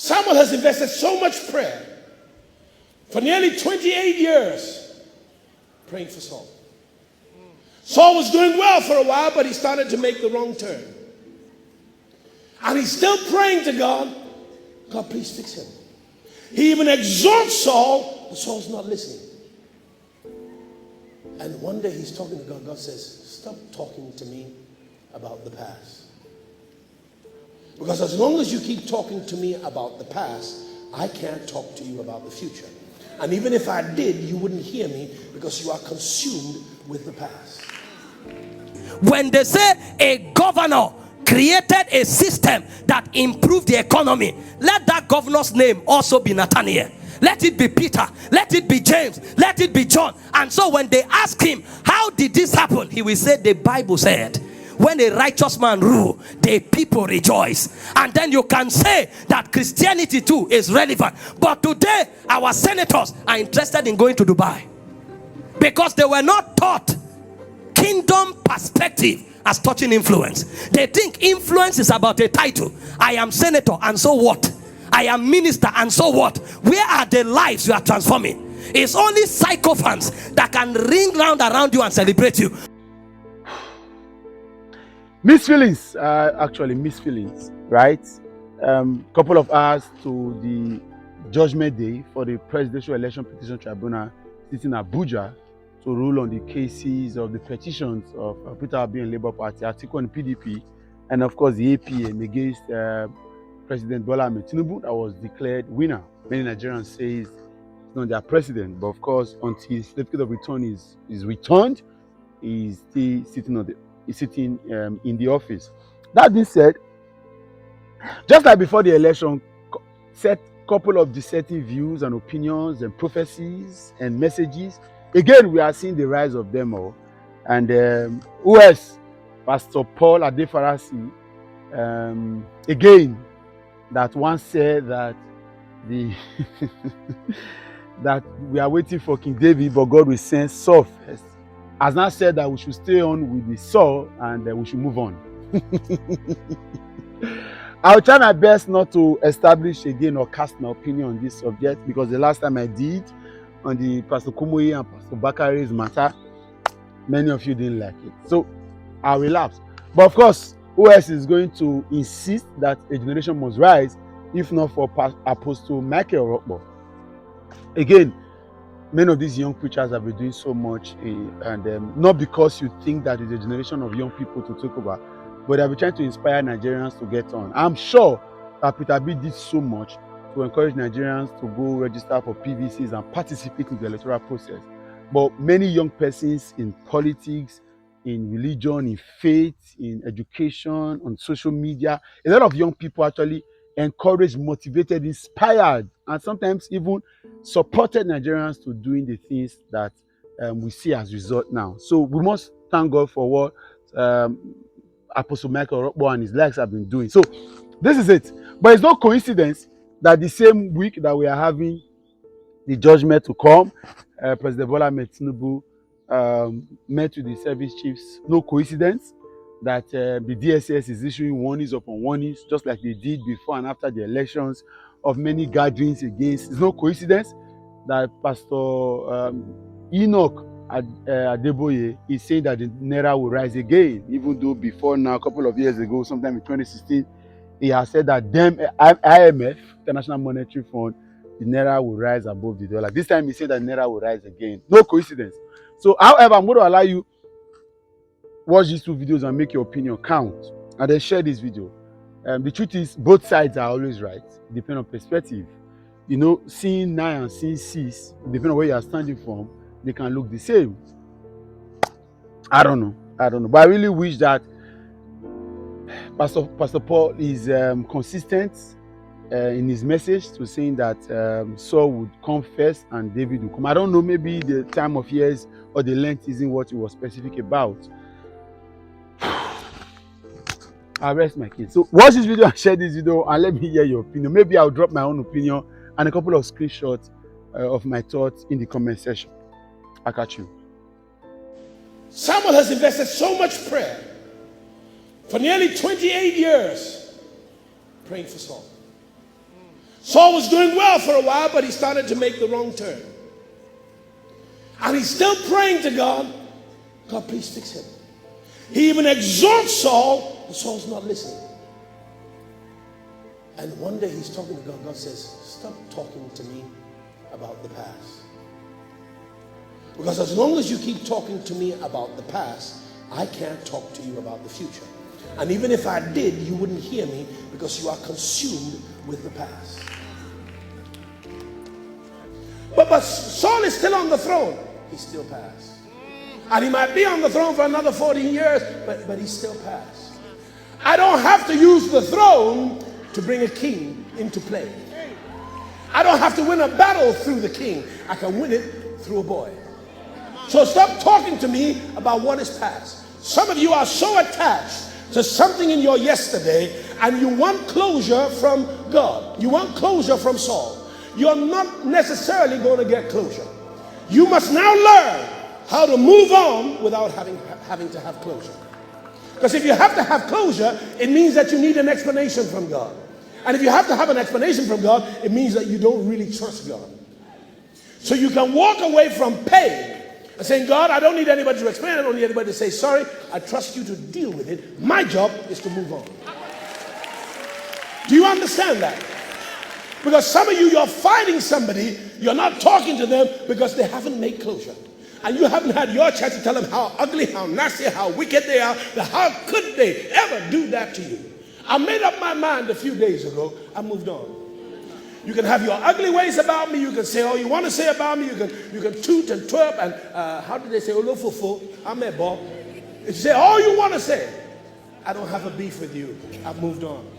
Samuel has invested so much prayer for nearly 28 years praying for Saul. Saul was doing well for a while, but he started to make the wrong turn. And he's still praying to God, God, please fix him. He even exhorts Saul, but Saul's not listening. And one day he's talking to God. God says, stop talking to me about the past. Because as long as you keep talking to me about the past, I can't talk to you about the future. And even if I did, you wouldn't hear me because you are consumed with the past. When they say a governor created a system that improved the economy, let that governor's name also be Nathaniel. Let it be Peter. Let it be James. Let it be John. And so when they ask him, how did this happen? He will say, the Bible said, when a righteous man rule, the people rejoice. And then you can say that Christianity too is relevant. But today, our senators are interested in going to Dubai because they were not taught kingdom perspective as touching influence. They think influence is about a title. I am senator, and so what? I am minister, and so what? Where are the lives you are transforming? It's only sycophants that can ring round around you and celebrate you. Mixed feelings, actually mixed feelings, right? Couple of hours to the judgment day for the Presidential Election Petition Tribunal sitting in Abuja to rule on the cases of the petitions of Peter Obi and Labour Party, Atiku and PDP, and of course the APM against President Bola Ahmed Tinubu that was declared winner. Many Nigerians say he's not their president, but of course until his certificate of return is returned, he's still sitting in the office. That being said, just like before the election, set couple of dissenting views and opinions and prophecies and messages. Again, we are seeing the rise of them all. And who else? Pastor Paul Adefarasin, again, that once said that that we are waiting for King David, but God will send Saul first, has now said that we should stay on with the Saul and we should move on. I'll try my best not to establish again or cast my opinion on this subject, because the last time I did on the Pastor Kumoyi and Pastor Bakare's matter, many of you didn't like it. So I'll relapse. But of course, who else is going to insist that a generation must rise if not for Apostle Michael Orokpo? Again, many of these young preachers have been doing so much, and not because you think that it's a generation of young people to take over, but they've been trying to inspire Nigerians to get on. I'm sure that Peter B did so much to encourage Nigerians to go register for PVCs and participate in the electoral process. But many young persons in politics, in religion, in faith, in education, on social media, a lot of young people actually encouraged, motivated, inspired, and sometimes even supported Nigerians to doing the things that we see as result now. So we must thank God for what Apostle Michael Orokpo and his likes have been doing. So this is it. But it's no coincidence that the same week that we are having the judgment to come, President Bola Ahmed Tinubu met with the service chiefs. No coincidence that the DSS is issuing warnings upon warnings, just like they did before and after the elections, of many gatherings against. It's no coincidence that Pastor Enoch Adeboye is saying that the Naira will rise again, even though before now, a couple of years ago, sometime in 2016, he has said that IMF, International Monetary Fund, the Naira will rise above the dollar. This time he said that Naira will rise again. No coincidence. So, however, I'm going to allow you watch these two videos and make your opinion count, and then share this video. The truth is, both sides are always right, depending on perspective. You know, seeing 9 and seeing 6, depending on where you are standing from, they can look the same. I don't know. But I really wish that Pastor Paul is consistent in his message to saying that Saul would come first and David would come. I don't know, maybe the time of years or the length isn't what he was specific about. I rest my case. So watch this video and share this video and let me hear your opinion. Maybe I'll drop my own opinion and a couple of screenshots of my thoughts in the comment section. I'll catch you. Samuel has invested so much prayer for nearly 28 years praying for Saul. Saul was doing well for a while, but he started to make the wrong turn. And he's still praying to God, God, please fix him. He even exhorts Saul, but Saul's not listening. And one day he's talking to God. God says, stop talking to me about the past. Because as long as you keep talking to me about the past, I can't talk to you about the future. And even if I did, you wouldn't hear me because you are consumed with the past. But Saul is still on the throne. He's still passed. And he might be on the throne for another 14 years, but he's still passed. I don't have to use the throne to bring a king into play. I don't have to win a battle through the king. I can win it through a boy. So stop talking to me about what is past. Some of you are so attached to something in your yesterday, and you want closure from God. You want closure from Saul. You're not necessarily going to get closure. You must now learn how to move on without having to have closure. Because if you have to have closure, it means that you need an explanation from God. And if you have to have an explanation from God, it means that you don't really trust God. So you can walk away from pain and saying, God, I don't need anybody to explain. I don't need anybody to say sorry. I trust you to deal with it. My job is to move on. Do you understand that? Because some of you, you're fighting somebody, you're not talking to them because they haven't made closure. And you haven't had your chance to tell them how ugly, how nasty, how wicked they are. How could they ever do that to you? I made up my mind a few days ago. I moved on. You can have your ugly ways about me. You can say all you want to say about me. You can toot and twerp and how did they say? Olofofo, I'm a ball. You say all you want to say. I don't have a beef with you. I've moved on.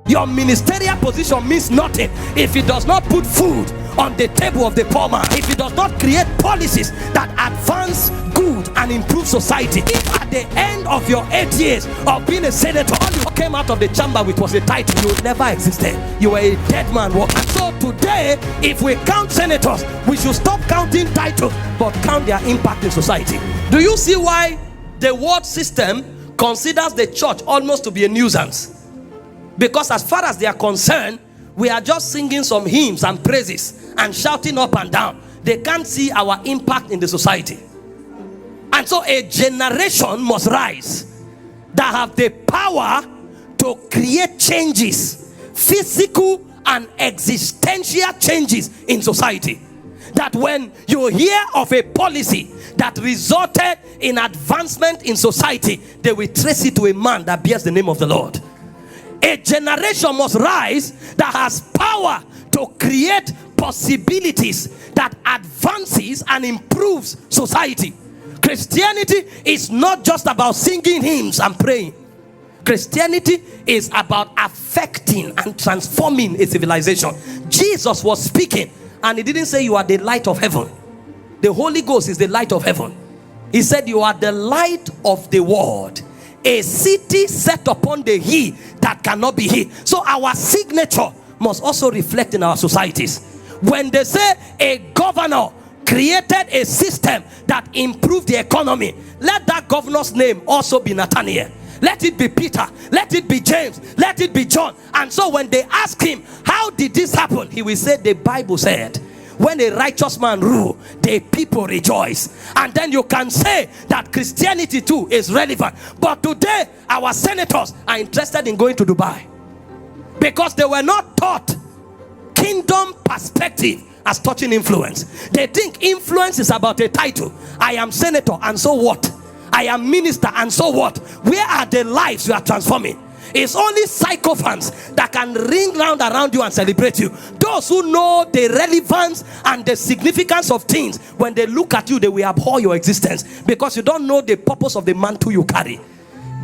Your ministerial position means nothing if it does not put food on the table of the poor man, if it does not create policies that advance good and improve society. If at the end of your 8 years of being a senator, all you came out of the chamber with was a title, you never existed. You were a dead man walking. And so today, if we count senators, we should stop counting titles but count their impact in society. Do you see why the world system considers the church almost to be a nuisance? Because as far as they are concerned, we are just singing some hymns and praises and shouting up and down. They can't see our impact in the society. And so a generation must rise that have the power to create changes, physical and existential changes in society. That when you hear of a policy that resulted in advancement in society, they will trace it to a man that bears the name of the Lord. A generation must rise that has power to create possibilities that advances and improves society. Christianity is not just about singing hymns and praying. Christianity is about affecting and transforming a civilization. Jesus was speaking and he didn't say you are the light of heaven. The Holy Ghost is the light of heaven. He said you are the light of the world. A city set upon the hill that cannot be hid. So our signature must also reflect in our societies. When they say a governor created a system that improved the economy, let that governor's name also be Nathaniel. Let it be Peter. Let it be James. Let it be John. And so when they ask him, how did this happen? He will say, the Bible said, when a righteous man rule, the people rejoice. And then you can say that Christianity too is relevant. But today, our senators are interested in going to Dubai because they were not taught kingdom perspective as touching influence. They think influence is about a title. I am senator and so what? I am minister and so what? Where are the lives you are transforming? It's only sycophants that can ring round around you and celebrate you. Those who know the relevance and the significance of things, when they look at you, they will abhor your existence because you don't know the purpose of the mantle you carry.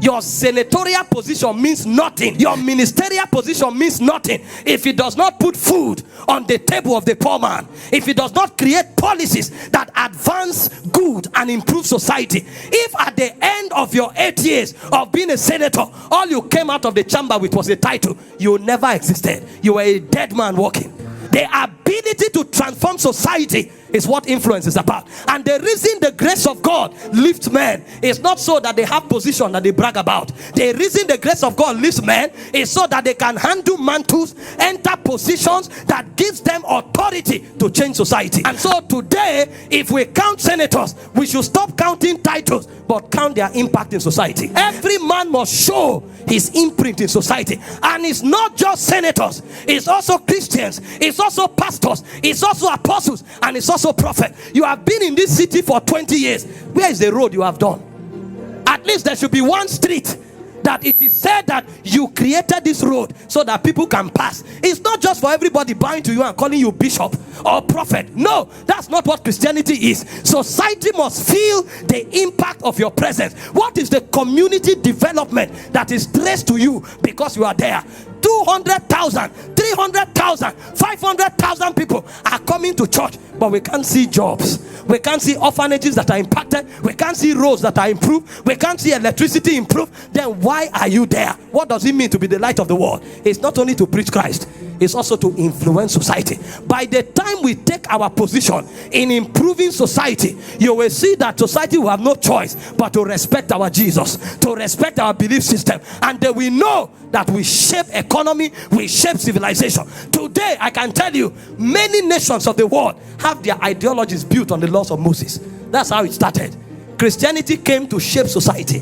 Your senatorial position means nothing. Your ministerial position means nothing if it does not put food on the table of the poor man. If it does not create policies that advance good and improve society. If at the end of your 8 years of being a senator, all you came out of the chamber with was a title, you never existed. You were a dead man walking. The ability to transform society is what influence is about. And the reason the grace of God lifts men is not so that they have position that they brag about. The reason the grace of God lifts men is so that they can handle mantles, enter positions that gives them authority to change society. And so today, if we count senators, we should stop counting titles but count their impact in society. Every man must show his imprint in society. And it's not just senators, it's also Christians, it's also pastors, it's also apostles, and it's also prophets. You have been in this city for 20 years. Where is the road you have done? At least there should be one street that it is said that you created this road so that people can pass. It's not just for everybody bowing to you and calling you bishop or prophet. No, that's not what Christianity is. Society must feel the impact of your presence. What is the community development that is traced to you because you are there? 200,000, 300,000, 500,000 people are coming to church, but we can't see jobs. We can't see orphanages that are impacted. We can't see roads that are improved. We can't see electricity improved. Then why are you there? What does it mean to be the light of the world? It's not only to preach Christ, it's also to influence society. By the time we take our position in improving society, you will see that society will have no choice but to respect our Jesus, to respect our belief system, and they will know that we shape economy, we shape civilization. Today, I can tell you, many nations of the world have their ideologies built on the laws of Moses. That's how it started. Christianity came to shape society.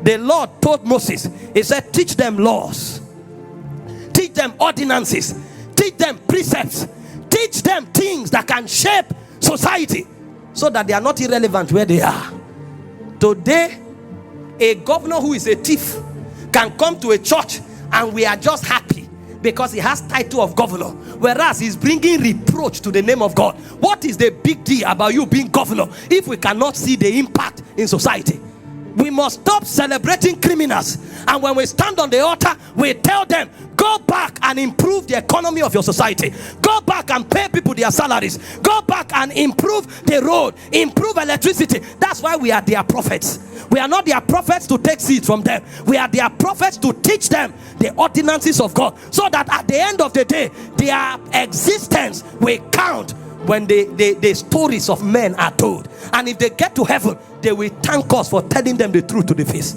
The Lord told Moses, he said, teach them laws, teach them ordinances, teach them precepts, teach them things that can shape society so that they are not irrelevant where they are. Today, a governor who is a thief can come to a church and we are just happy because he has title of governor, whereas he's bringing reproach to the name of God. What is the big deal about you being governor if we cannot see the impact in society? We must stop celebrating criminals, and when we stand on the altar, we tell them, go back and improve the economy of your society. Go back and pay people their salaries. Go back and improve the road, improve electricity. That's why we are their prophets. We are not their prophets to take seeds from them. We are their prophets to teach them the ordinances of God, so that at the end of the day, their existence will count when the stories of men are told. And if they get to heaven, they will thank us for telling them the truth to the face.